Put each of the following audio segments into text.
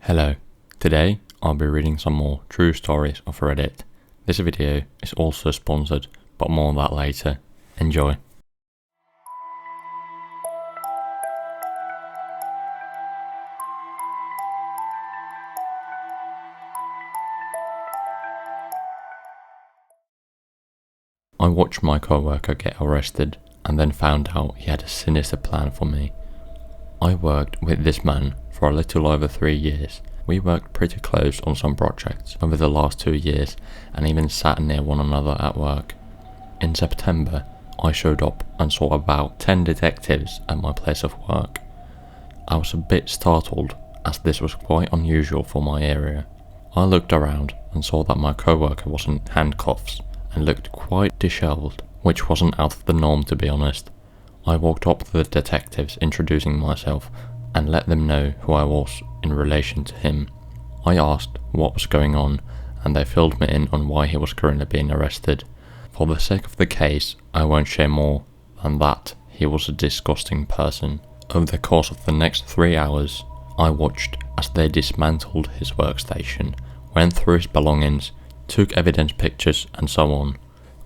Hello, today I'll be reading some more true stories off Reddit. This video is also sponsored, but more on that later. Enjoy. I watched my coworker get arrested and then found out he had a sinister plan for me. I worked with this man for a little over 3 years. We worked pretty close on some projects over the last 2 years and even sat near one another at work. In September, I showed up and saw about 10 detectives at my place of work. I was a bit startled as this was quite unusual for my area. I looked around and saw that my coworker was in handcuffs and looked quite disheveled, which wasn't out of the norm to be honest. I walked up to the detectives introducing myself and let them know who I was in relation to him. I asked what was going on and they filled me in on why he was currently being arrested. For the sake of the case, I won't share more than that he was a disgusting person. Over the course of the next 3 hours, I watched as they dismantled his workstation, went through his belongings, took evidence pictures and so on.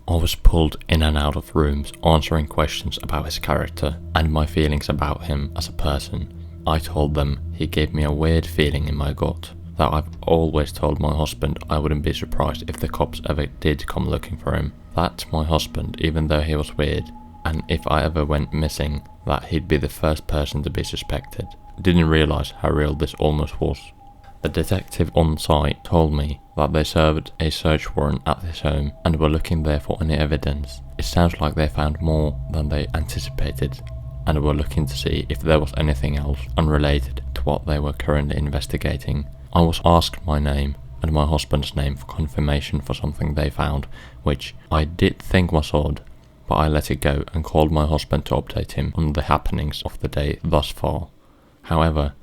I was pulled in and out of rooms answering questions about his character and my feelings about him as a person. I told them he gave me a weird feeling in my gut that I've always told my husband I wouldn't be surprised if the cops ever did come looking for him. That's my husband even though he was weird, and if I ever went missing that he'd be the first person to be suspected. Didn't realise how real this almost was. The detective on site told me that they served a search warrant at his home and were looking there for any evidence. It sounds like they found more than they anticipated and were looking to see if there was anything else unrelated to what they were currently investigating. I was asked my name and my husband's name for confirmation for something they found, which I did think was odd, but I let it go and called my husband to update him on the happenings of the day thus far. However,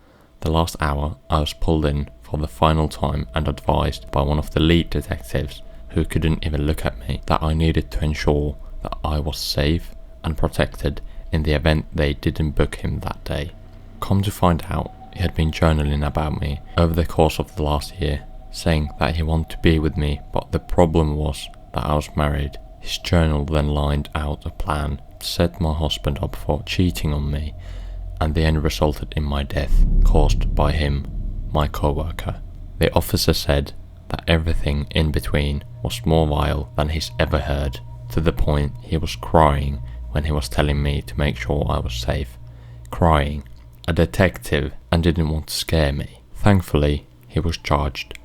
the last hour I was pulled in for the final time and advised by one of the lead detectives, who couldn't even look at me, that I needed to ensure that I was safe and protected in the event they didn't book him that day. Come to find out, he had been journaling about me over the course of the last year, saying that he wanted to be with me, but the problem was that I was married. His journal then lined out a plan to set my husband up for cheating on me, and the end resulted in my death caused by him, my coworker. The officer said that everything in between was more vile than he's ever heard, to the point he was crying when he was telling me to make sure I was safe. Crying, a detective, and didn't want to scare me. Thankfully, he was charged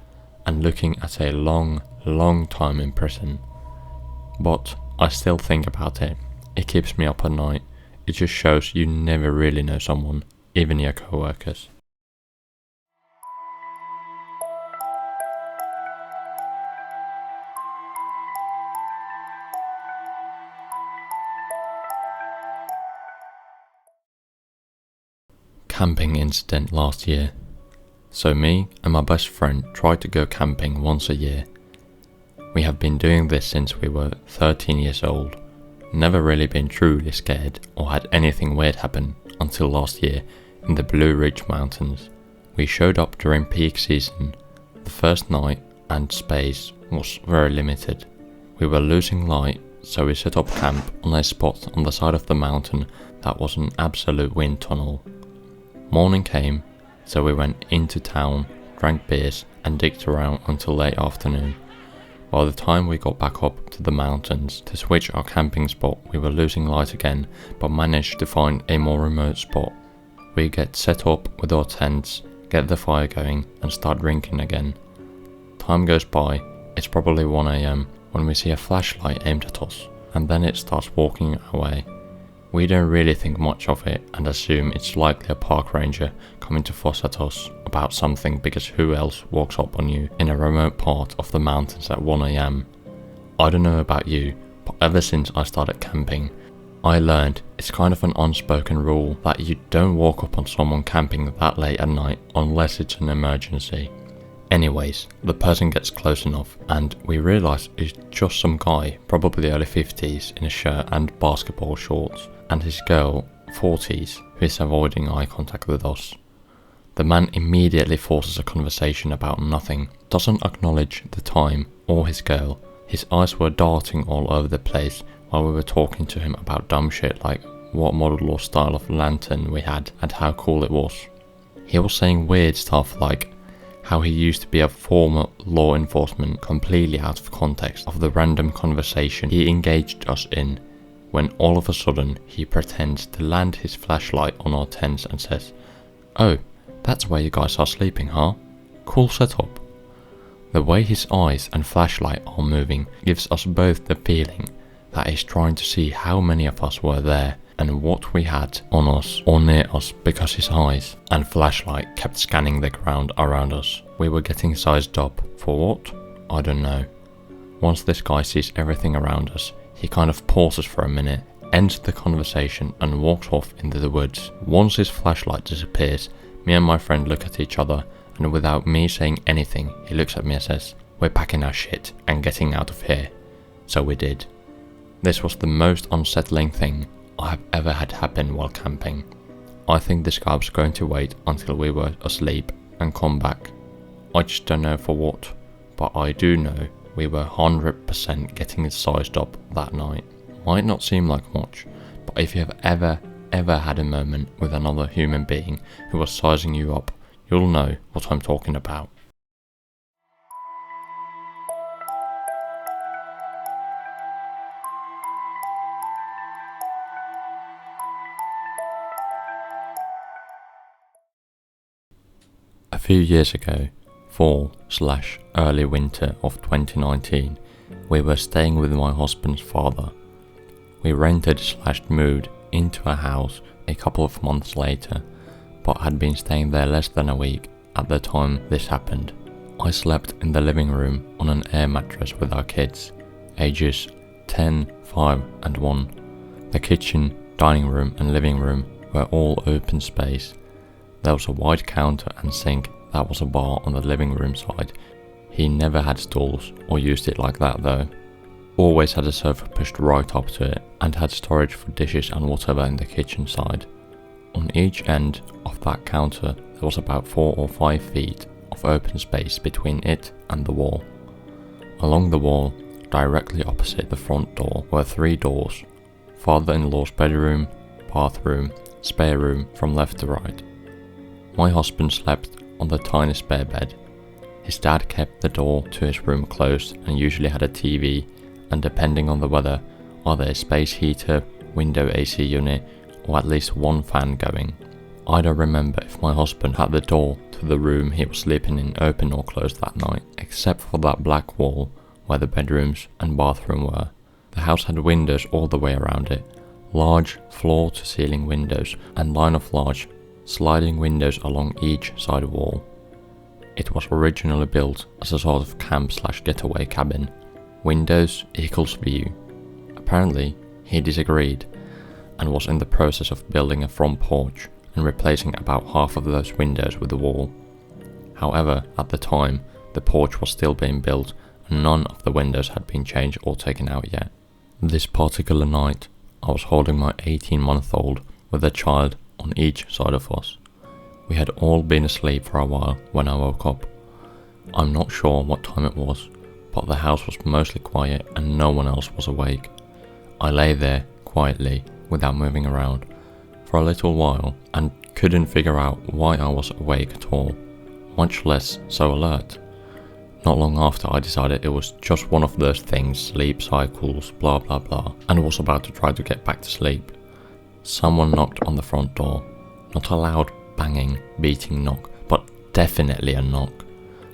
and looking at a long time in prison. But I still think about it. It keeps me up at night. It just shows you never really know someone, even your coworkers. Camping incident last year. So me and my best friend tried to go camping once a year. We have been doing this since we were 13 years old. Never really been truly scared or had anything weird happen until last year in the Blue Ridge Mountains. We showed up during peak season. The first night and space was very limited. We were losing light, so we set up camp on a spot on the side of the mountain that was an absolute wind tunnel. Morning came, so we went into town, drank beers and digged around until late afternoon. By the time we got back up to the mountains to switch our camping spot, we were losing light again, but managed to find a more remote spot. We get set up with our tents, get the fire going and start drinking again. Time goes by, it's probably 1 AM when we see a flashlight aimed at us, and then it starts walking away. We don't really think much of it and assume it's likely a park ranger coming to fuss at us about something, because who else walks up on you in a remote part of the mountains at 1 AM? I don't know about you, but ever since I started camping, I learned it's kind of an unspoken rule that you don't walk up on someone camping that late at night unless it's an emergency. Anyways, the person gets close enough and we realise it's just some guy, probably early 50s, in a shirt and basketball shorts, and his girl, 40s, who is avoiding eye contact with us. The man immediately forces a conversation about nothing, doesn't acknowledge the time or his girl. His eyes were darting all over the place while we were talking to him about dumb shit like what model or style of lantern we had and how cool it was. He was saying weird stuff like how he used to be a former law enforcement, completely out of context of the random conversation he engaged us in, when all of a sudden he pretends to land his flashlight on our tents and says, "Oh, that's where you guys are sleeping, huh? Cool setup." The way his eyes and flashlight are moving gives us both the feeling that he's trying to see how many of us were there and what we had on us or near us, because his eyes and flashlight kept scanning the ground around us. We were getting sized up. For what? I don't know. Once this guy sees everything around us, he kind of pauses for a minute, ends the conversation and walks off into the woods. Once his flashlight disappears, me and my friend look at each other, and without me saying anything, he looks at me and says, "We're packing our shit and getting out of here." So we did. This was the most unsettling thing I have ever had happen while camping. I think this guy was going to wait until we were asleep and come back. I just don't know for what, but I do know we were 100% getting sized up that night. Might not seem like much, but if you have ever had a moment with another human being who was sizing you up, you'll know what I'm talking about. A few years ago, fall/early winter of 2019, we were staying with my husband's father. We rented/moved into a house a couple of months later, but had been staying there less than a week at the time this happened. I slept in the living room on an air mattress with our kids, ages 10, 5 and 1. The kitchen, dining room and living room were all open space. There was a wide counter and sink that was a bar on the living room side. He never had stools or used it like that though. Always had a sofa pushed right up to it and had storage for dishes and whatever in the kitchen side. On each end of that counter there was about 4 or 5 feet of open space between it and the wall. Along the wall, directly opposite the front door, were 3 doors: father-in-law's bedroom, bathroom, spare room from left to right. My husband slept on the tiny spare bed. His dad kept the door to his room closed and usually had a TV and, depending on the weather, either a space heater, window AC unit or at least one fan going. I don't remember if my husband had the door to the room he was sleeping in open or closed that night, except for that black wall where the bedrooms and bathroom were. The house had windows all the way around it, large floor-to-ceiling windows and line of large sliding windows along each side wall. It was originally built as a sort of camp/getaway cabin. Windows equals view. Apparently, he disagreed and was in the process of building a front porch and replacing about half of those windows with the wall. However, at the time, the porch was still being built and none of the windows had been changed or taken out yet. This particular night, I was holding my 18-month-old with a child on each side of us. We had all been asleep for a while when I woke up. I'm not sure what time it was, but the house was mostly quiet and no one else was awake. I lay there quietly without moving around for a little while and couldn't figure out why I was awake at all, much less so alert. Not long after, I decided it was just one of those things, sleep cycles, blah blah blah, and was about to try to get back to sleep. Someone knocked on the front door. Not a loud banging, beating knock, but definitely a knock.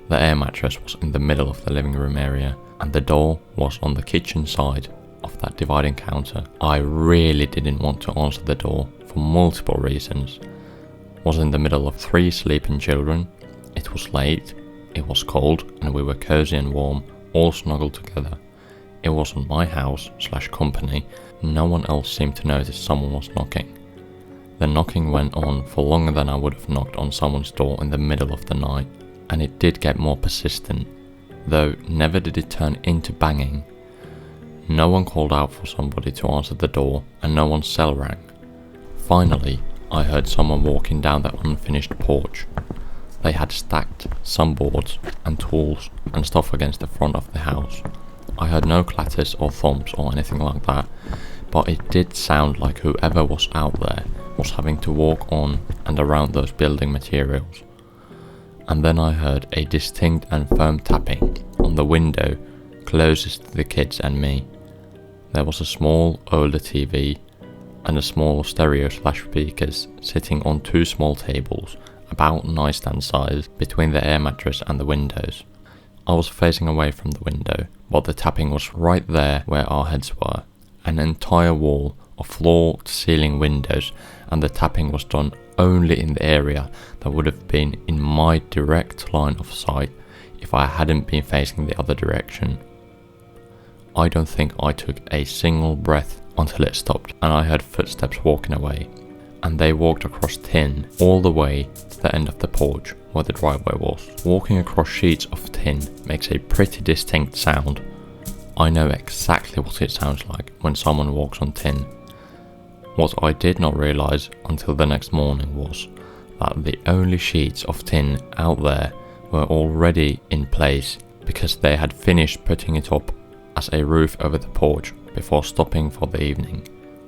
The air mattress was in the middle of the living room area, and the door was on the kitchen side of that dividing counter. I really didn't want to answer the door for multiple reasons. Was in the middle of 3 sleeping children. It was late, it was cold, and we were cozy and warm, all snuggled together. It wasn't my house/company. No one else seemed to notice someone was knocking. The knocking went on for longer than I would have knocked on someone's door in the middle of the night, and it did get more persistent, though never did it turn into banging. No one called out for somebody to answer the door, and no one's cell rang. Finally, I heard someone walking down the unfinished porch, they had stacked some boards and tools and stuff against the front of the house. I heard no clatters or thumps or anything like that, but it did sound like whoever was out there was having to walk on and around those building materials. And then I heard a distinct and firm tapping on the window closest to the kids and me. There was a small older TV and a small stereo/speakers sitting on two small tables about nightstand size between the air mattress and the windows. I was facing away from the window, but the tapping was right there where our heads were. An entire wall of floor to ceiling windows, and the tapping was done only in the area that would have been in my direct line of sight if I hadn't been facing the other direction. I don't think I took a single breath until it stopped and I heard footsteps walking away, and they walked across tin all the way to the end of the porch where the driveway was. Walking across sheets of tin makes a pretty distinct sound. I know exactly what it sounds like when someone walks on tin. What I did not realise until the next morning was that the only sheets of tin out there were already in place because they had finished putting it up as a roof over the porch before stopping for the evening,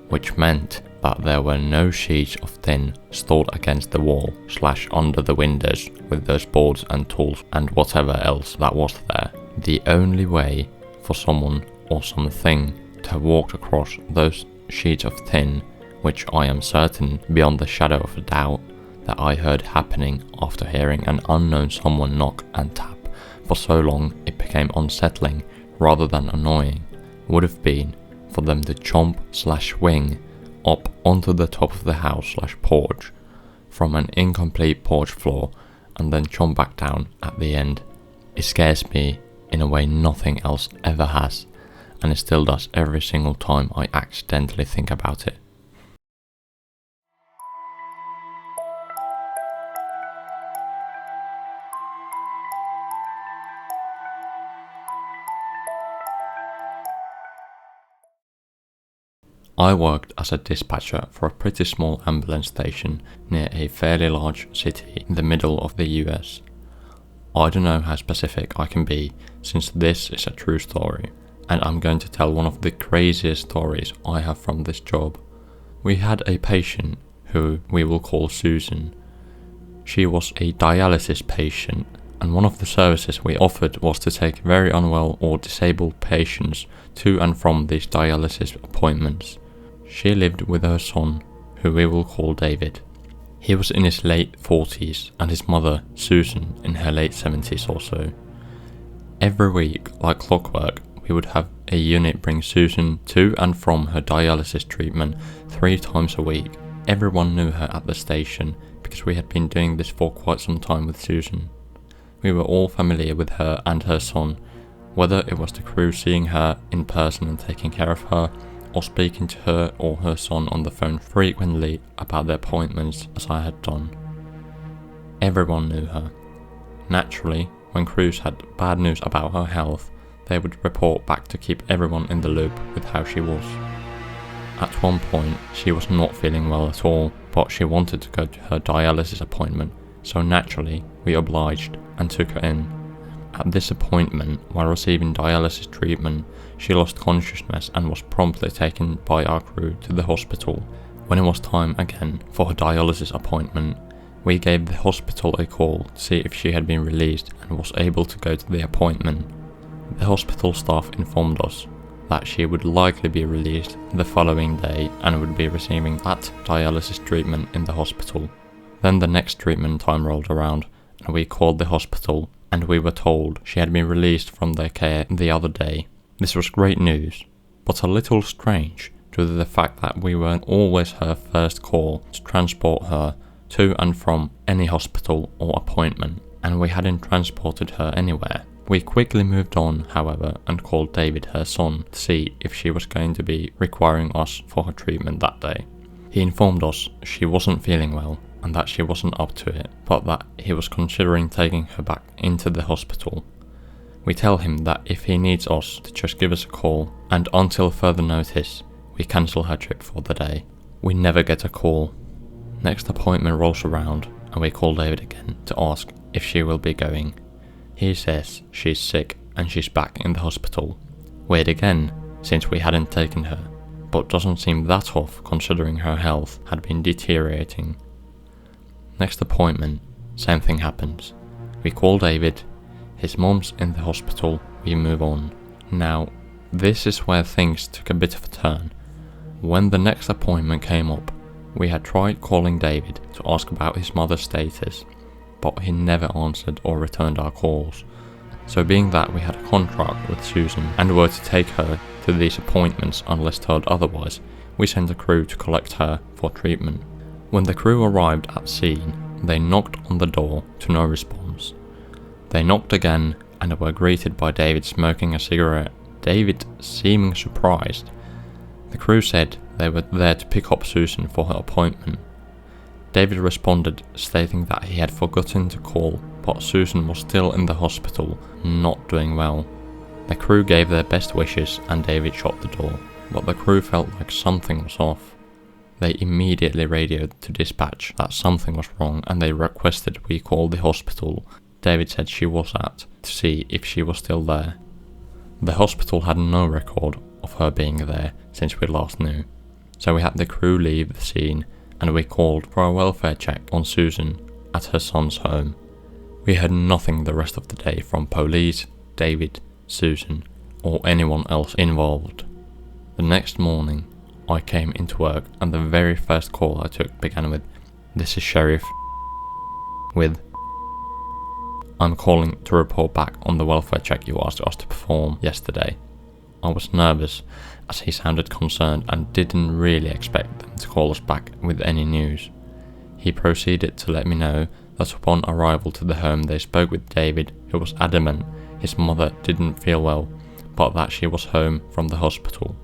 which meant that there were no sheets of tin stored against the wall/under the windows with those boards and tools and whatever else that was there. The only way for someone or something to have walked across those sheets of tin, which I am certain beyond the shadow of a doubt that I heard happening after hearing an unknown someone knock and tap for so long it became unsettling rather than annoying, would have been for them to chomp/swing up onto the top of the house/porch from an incomplete porch floor and then chomp back down at the end. It scares me in a way nothing else ever has, and it still does every single time I accidentally think about it. I worked as a dispatcher for a pretty small ambulance station near a fairly large city in the middle of the US. I don't know how specific I can be since this is a true story, and I'm going to tell one of the craziest stories I have from this job. We had a patient who we will call Susan. She was a dialysis patient, and one of the services we offered was to take very unwell or disabled patients to and from these dialysis appointments. She lived with her son, who we will call David. He was in his late 40s and his mother, Susan, in her late 70s or so. Every week, like clockwork, we would have a unit bring Susan to and from her dialysis treatment 3 times a week. Everyone knew her at the station because we had been doing this for quite some time with Susan. We were all familiar with her and her son, whether it was the crew seeing her in person and taking care of her, or speaking to her or her son on the phone frequently about their appointments as I had done. Everyone knew her. Naturally, when crews had bad news about her health, they would report back to keep everyone in the loop with how she was. At one point, she was not feeling well at all, but she wanted to go to her dialysis appointment, so naturally, we obliged and took her in. At this appointment, while receiving dialysis treatment, she lost consciousness and was promptly taken by our crew to the hospital. When it was time again for her dialysis appointment, we gave the hospital a call to see if she had been released and was able to go to the appointment. The hospital staff informed us that she would likely be released the following day and would be receiving that dialysis treatment in the hospital. Then the next treatment time rolled around and we called the hospital and we were told she had been released from their care the other day. This was great news, but a little strange due to the fact that we weren't always her first call to transport her to and from any hospital or appointment, and we hadn't transported her anywhere. We quickly moved on, however, and called David, her son, to see if she was going to be requiring us for her treatment that day. He informed us she wasn't feeling well and that she wasn't up to it, but that he was considering taking her back into the hospital. We tell him that if he needs us to just give us a call, and until further notice, we cancel her trip for the day. We never get a call. Next appointment rolls around, and we call David again to ask if she will be going. He says she's sick and she's back in the hospital. Weird again, since we hadn't taken her, but doesn't seem that off considering her health had been deteriorating. Next appointment, same thing happens. We call David, his mum's in the hospital, we move on. Now, this is where things took a bit of a turn. When the next appointment came up, we had tried calling David to ask about his mother's status, but he never answered or returned our calls. So being that we had a contract with Susan and were to take her to these appointments unless told otherwise, we sent a crew to collect her for treatment. When the crew arrived at the scene, they knocked on the door to no response. They knocked again and were greeted by David smoking a cigarette, David seeming surprised. The crew said they were there to pick up Susan for her appointment. David responded stating that he had forgotten to call, but Susan was still in the hospital, not doing well. The crew gave their best wishes and David shut the door, but the crew felt like something was off. They immediately radioed to dispatch that something was wrong and they requested we call the hospital David said she was at to see if she was still there. The hospital had no record of her being there since we last knew, so we had the crew leave the scene and we called for a welfare check on Susan at her son's home. We heard nothing the rest of the day from police, David, Susan, or anyone else involved. The next morning, I came into work and the very first call I took began with, "This is Sheriff," with, "I'm calling to report back on the welfare check you asked us to perform yesterday." I was nervous as he sounded concerned and didn't really expect them to call us back with any news. He proceeded to let me know that upon arrival to the home they spoke with David, who was adamant his mother didn't feel well, but that she was home from the hospital.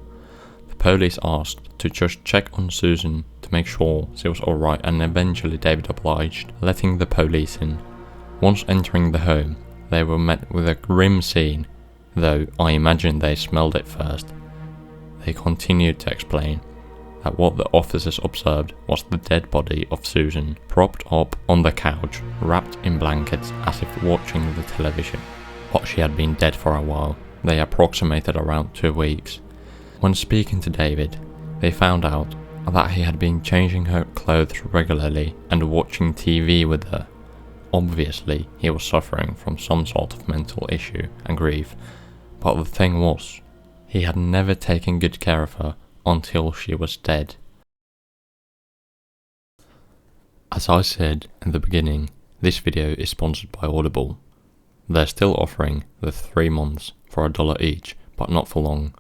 The police asked to just check on Susan to make sure she was alright and eventually David obliged, letting the police in. Once entering the home, they were met with a grim scene, though I imagine they smelled it first. They continued to explain that what the officers observed was the dead body of Susan, propped up on the couch, wrapped in blankets as if watching the television. But she had been dead for a while. They approximated around 2 weeks. When speaking to David, they found out that he had been changing her clothes regularly and watching TV with her. Obviously, he was suffering from some sort of mental issue and grief, but the thing was, he had never taken good care of her until she was dead. As I said in the beginning, this video is sponsored by Audible. They're still offering the 3 months for $1 each, but not for long.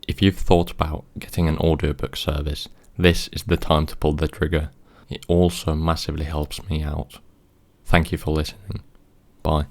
If you've thought about getting an audiobook service, this is the time to pull the trigger. It also massively helps me out. Thank you for listening. Bye.